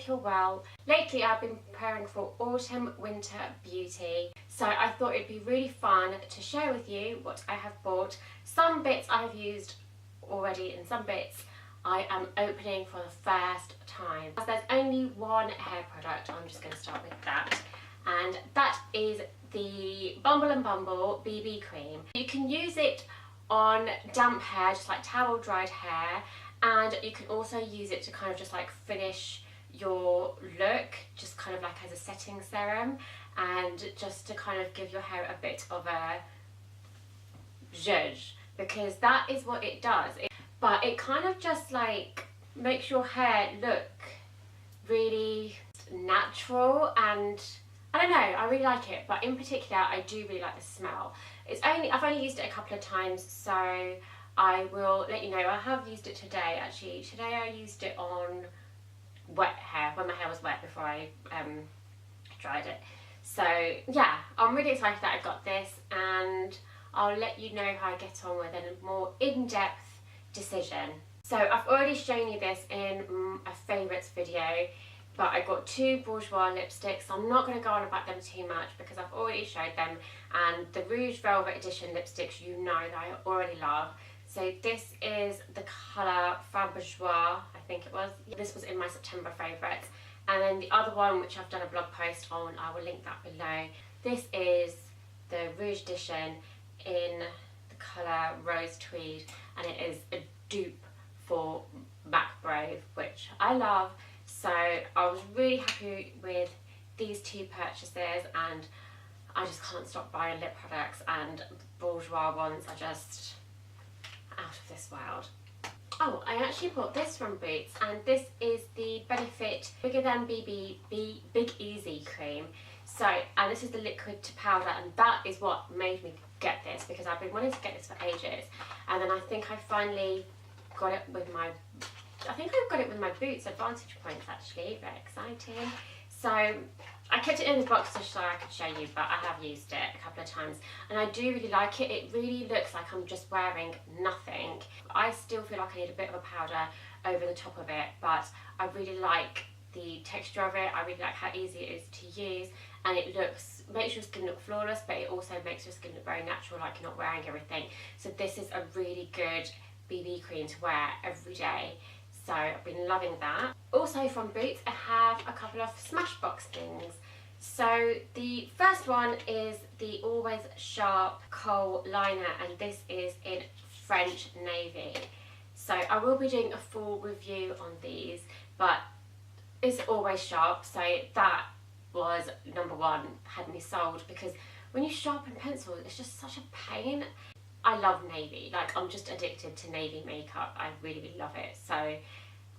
hope you're well. Lately I've been preparing for autumn winter beauty, so I thought it'd be really fun to share with you what I have bought. Some bits I have used already and some bits I am opening for the first time. As there's only one hair product, I'm just going to start with that, and that is the Bumble Bumble BB cream. You can use it on damp hair, just like towel dried hair, and you can also use it to kind of just like finish your look, just kind of like as a setting serum, and just to kind of give your hair a bit of a zhuzh, because that is what it does. But it kind of just like makes your hair look really natural, and I don't know, I really like it. But in particular I do really like the smell. I've only used it a couple of times, so I will let you know. I have used it today actually. Today I used it on wet hair, when my hair was wet before I dried it. So yeah, I'm really excited that I got this, and I'll let you know how I get on with a more in-depth decision. So I've already shown you this in a favourites video, but I got two Bourjois lipsticks. I'm not going to go on about them too much because I've already showed them, and the Rouge Velvet Edition lipsticks you know that I already love. So this is the colour Faberjois, I think it was. This was in my September favourites. And then the other one, which I've done a blog post on, I will link that below. This is the Rouge Edition in the colour Rose Tweed, and it is a dupe for MAC Brave, which I love. So I was really happy with these two purchases, and I just can't stop buying lip products, and Bourjois ones are just out of this world. Oh, I actually bought this from Boots, and this is the Benefit Bigger Than BB Big Easy cream. So, and this is the liquid to powder, and that is what made me get this, because I've been wanting to get this for ages, and then I think I finally got it with my, Boots Advantage points actually. Very exciting. So I kept it in the box just so I could show you, but I have used it a couple of times and I do really like it. It really looks like I'm just wearing nothing. I still feel like I need a bit of a powder over the top of it, but I really like the texture of it. I really like how easy it is to use, and it makes your skin look flawless, but it also makes your skin look very natural, like you're not wearing everything. So this is a really good BB cream to wear every day. So I've been loving that. Also from Boots, I have a couple of Smashbox things. So the first one is the Always Sharp Kohl liner, and this is in French Navy. So I will be doing a full review on these, but it's always sharp, so that was number one, had me sold, because when you sharpen pencils, it's just such a pain. I love navy, like I'm just addicted to navy makeup. I really, really love it. So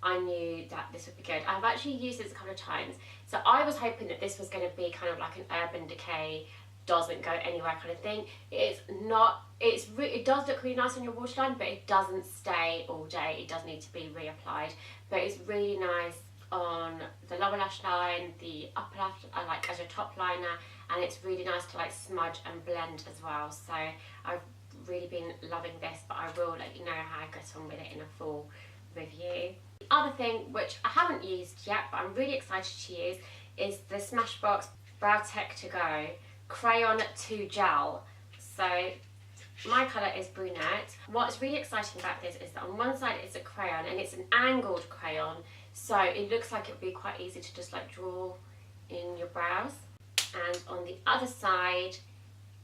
I knew that this would be good. I've actually used this a couple of times. So I was hoping that this was going to be kind of like an Urban Decay, doesn't go anywhere kind of thing. It's not, it does look really nice on your waterline, but it doesn't stay all day. It does need to be reapplied, but it's really nice on the lower lash line, the upper lash, like as your top liner, and it's really nice to like smudge and blend as well. So I've really been loving this, but I will let you know how I get on with it in a full review. The other thing, which I haven't used yet but I'm really excited to use, is the Smashbox Brow Tech To Go Crayon to Gel. So my colour is brunette. What's really exciting about this is that on one side it's a crayon, and it's an angled crayon, so it looks like it would be quite easy to just like draw in your brows, and on the other side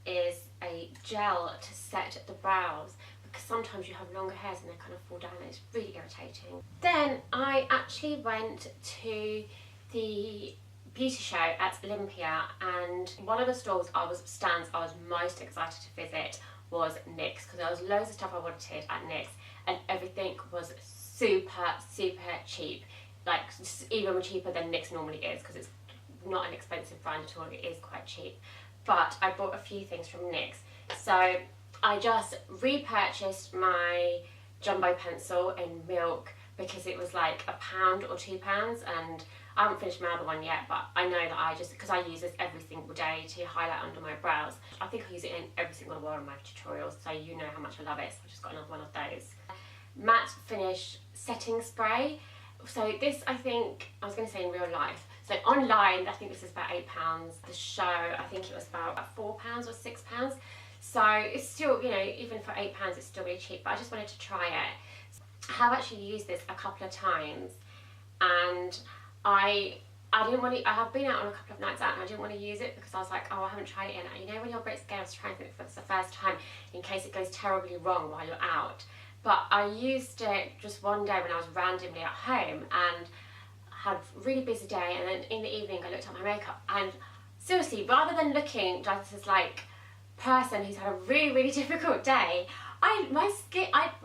is a gel to set the brows, because sometimes you have longer hairs and they kind of fall down and it's really irritating. Then I actually went to the beauty show at Olympia, and one of the stores stands I was most excited to visit was NYX, because there was loads of stuff I wanted at NYX, and everything was super, super cheap, like even cheaper than NYX normally is, because it's not an expensive brand at all, it is quite cheap. But I bought a few things from NYX. So I just repurchased my jumbo pencil in milk, because it was like £1 or £2, and I haven't finished my other one yet, but I know that because I use this every single day to highlight under my brows. I think I use it in every single one of my tutorials, so you know how much I love it. So I just got another one of those. Matte Finish Setting Spray, So this, I think, I was going to say in real life. So online, I think this is about £8. The show, I think it was about £4 or £6. So it's still, you know, even for £8, it's still really cheap. But I just wanted to try it. I have actually used this a couple of times, and I didn't want to. I have been out on a couple of nights out, and I didn't want to use it because I was like, oh, I haven't tried it in. You know, when you're a bit scared of trying something for the first time, in case it goes terribly wrong while you're out. But I used it just one day when I was randomly at home and had a really busy day, and then in the evening I looked at my makeup, and seriously, rather than looking just as like person who's had a really difficult day,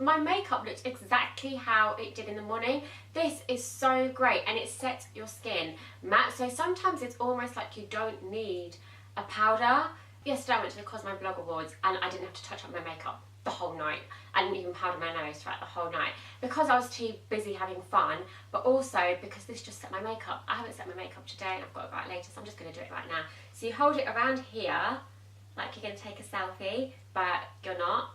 my makeup looked exactly how it did in the morning. This is so great, and it sets your skin matte. So sometimes it's almost like you don't need a powder. Yesterday I went to the Cosmo Blog Awards and I didn't have to touch up my makeup the whole night. I didn't even powder my nose throughout the whole night because I was too busy having fun, but also because this just set my makeup. I haven't set my makeup today and I've got to go out later, so I'm just going to do it right now. So you hold it around here like you're going to take a selfie, but you're not.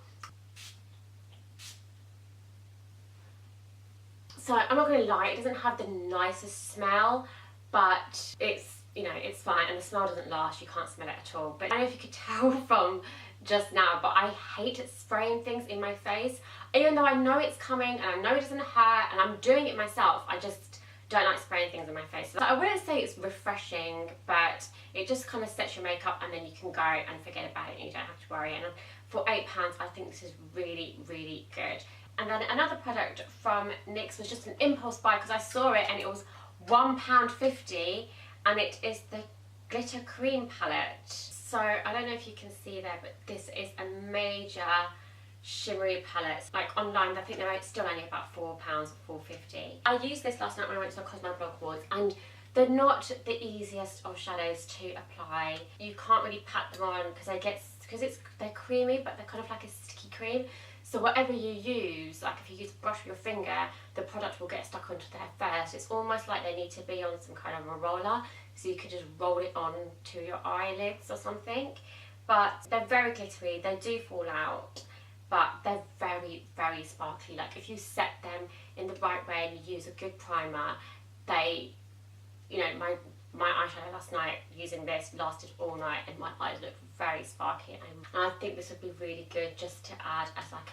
So I'm not going to lie, it doesn't have the nicest smell, but it's, you know, it's fine, and the smell doesn't last, you can't smell it at all. But I don't know if you could tell from just now, but I hate spraying things in my face. Even though I know it's coming and I know it doesn't hurt and I'm doing it myself, I just don't like spraying things in my face. So I wouldn't say it's refreshing, but it just kind of sets your makeup and then you can go and forget about it and you don't have to worry. And for £8, I think this is really good. And then another product from NYX was just an impulse buy because I saw it and it was £1.50, and it is the Glitter Cream Palette. So I don't know if you can see there, but this is a major shimmery palette. Like online, I think they're still only about £4 or £4.50. I used this last night when I went to the Cosmo Blog Awards, and they're not the easiest of shadows to apply. You can't really pat them on because they're creamy, but they're kind of like a sticky cream. So whatever you use, like if you use a brush with your finger, the product will get stuck onto there first. It's almost like they need to be on some kind of a roller, so you could just roll it on to your eyelids or something. But they're very glittery, they do fall out, but they're very sparkly. Like if you set them in the right way and you use a good primer, they, you know, my eyeshadow last night using this lasted all night and my eyes look very sparkly, and I think this would be really good just to add as like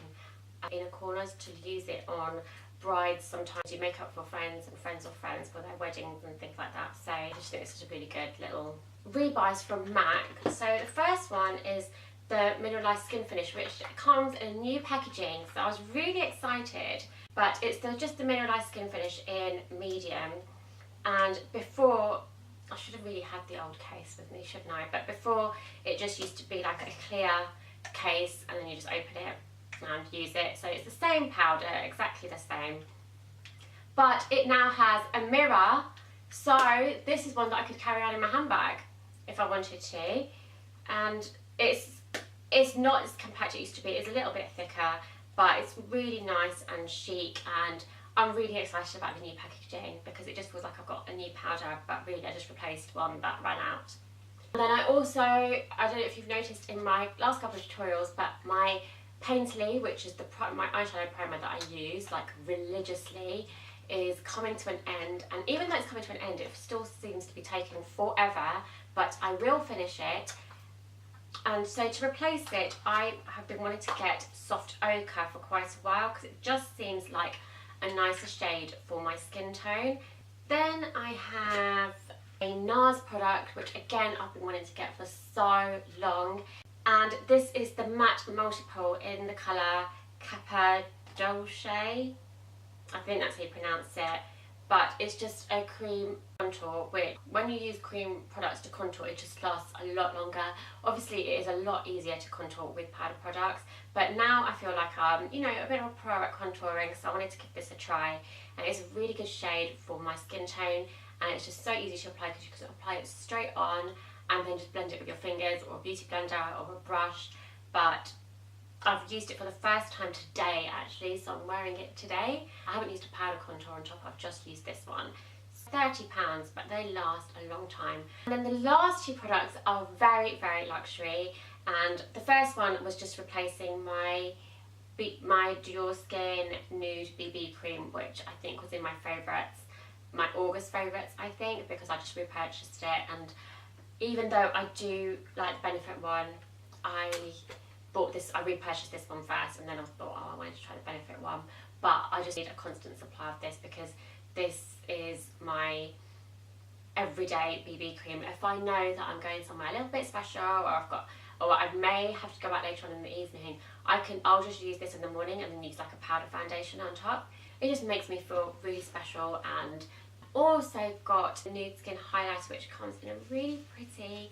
an inner corners, to use it on brides. Sometimes you make up for friends and friends of friends for their weddings and things like that. So I just think this is a really good little rebuys from MAC. So the first one is the Mineralized Skin Finish, which comes in a new packaging, so I was really excited. But it's just the Mineralized Skin Finish in medium, and before, I should have really had the old case with me, shouldn't I? But before, it just used to be like a clear case and then you just open it and use it. So it's the same powder, exactly the same. But it now has a mirror, so this is one that I could carry on in my handbag if I wanted to. And it's not as compact as it used to be, it's a little bit thicker, but it's really nice and chic, and I'm really excited about the new packaging because it just feels like I've got a new powder, but really I just replaced one that ran out. And then I don't know if you've noticed in my last couple of tutorials, but my Painterly, which is my eyeshadow primer that I use like religiously, is coming to an end. And even though it's coming to an end, it still seems to be taking forever, but I will finish it. And so to replace it, I have been wanting to get Soft Ochre for quite a while because it just seems like a nicer shade for my skin tone. Then I have a NARS product, which again I've been wanting to get for so long, and this is the Matte Multiple in the colour Cappadocia. I think that's how you pronounce it, but it's just a cream contour, which when you use cream products to contour, it just lasts a lot longer. Obviously it is a lot easier to contour with powder products, but now I feel like I'm, you know, a bit of a pro at contouring, so I wanted to give this a try. And it's a really good shade for my skin tone, and it's just so easy to apply because you can apply it straight on and then just blend it with your fingers or a beauty blender or a brush. But I've used it for the first time today actually, so I'm wearing it today. I haven't used a powder contour on top, I've just used this one. It's £30, but they last a long time. And then the last two products are very luxury, and the first one was just replacing my my Dior Skin Nude BB Cream, which I think was in my favourites, my August favourites I think, because I just repurchased it. And even though I do like the Benefit one, I repurchased this one first, and then I thought, oh, I wanted to try the Benefit one. But I just need a constant supply of this, because this is my everyday BB cream. If I know that I'm going somewhere a little bit special, or I may have to go out later on in the evening, I'll just use this in the morning and then use like a powder foundation on top. It just makes me feel really special. And also got the Nudeskin highlighter, which comes in a really pretty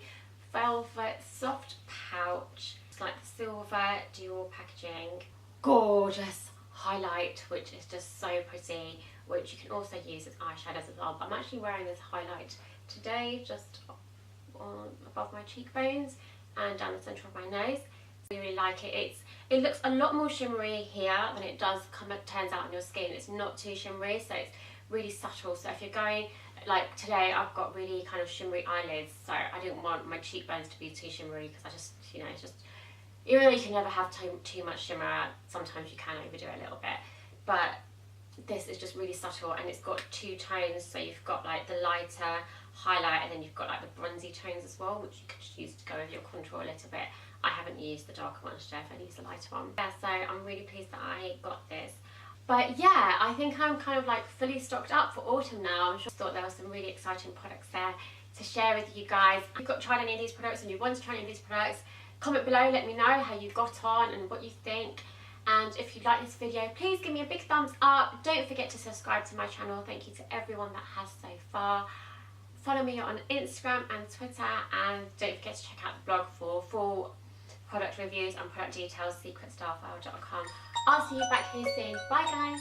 velvet soft pouch. It's like the silver Dior packaging. Gorgeous highlight, which is just so pretty, which you can also use as eyeshadows as well. But I'm actually wearing this highlight today just above my cheekbones and down the centre of my nose. I really like it. It looks a lot more shimmery here than it turns out on your skin. It's not too shimmery, so it's really subtle. So if you're going, like today I've got really kind of shimmery eyelids, so I didn't want my cheekbones to be too shimmery, because I just, you know, it's just, you really can never have too much shimmer. Sometimes you can overdo it a little bit, but this is just really subtle, and it's got two tones. So you've got like the lighter highlight, and then you've got like the bronzy tones as well, which you could just use to go over your contour a little bit. I haven't used the darker one today, I've only used the lighter one. Yeah, so I'm really pleased that I got this. But yeah, I think I'm kind of like fully stocked up for autumn now. I'm sure thought there were some really exciting products there to share with you guys. If you've tried any of these products and you want to try any of these products, comment below, let me know how you got on and what you think. And if you like this video, please give me a big thumbs up. Don't forget to subscribe to my channel. Thank you to everyone that has so far. Follow me on Instagram and Twitter, and don't forget to check out the blog for full product reviews and product details, secretstarfile.com. I'll see you back here soon. Bye guys!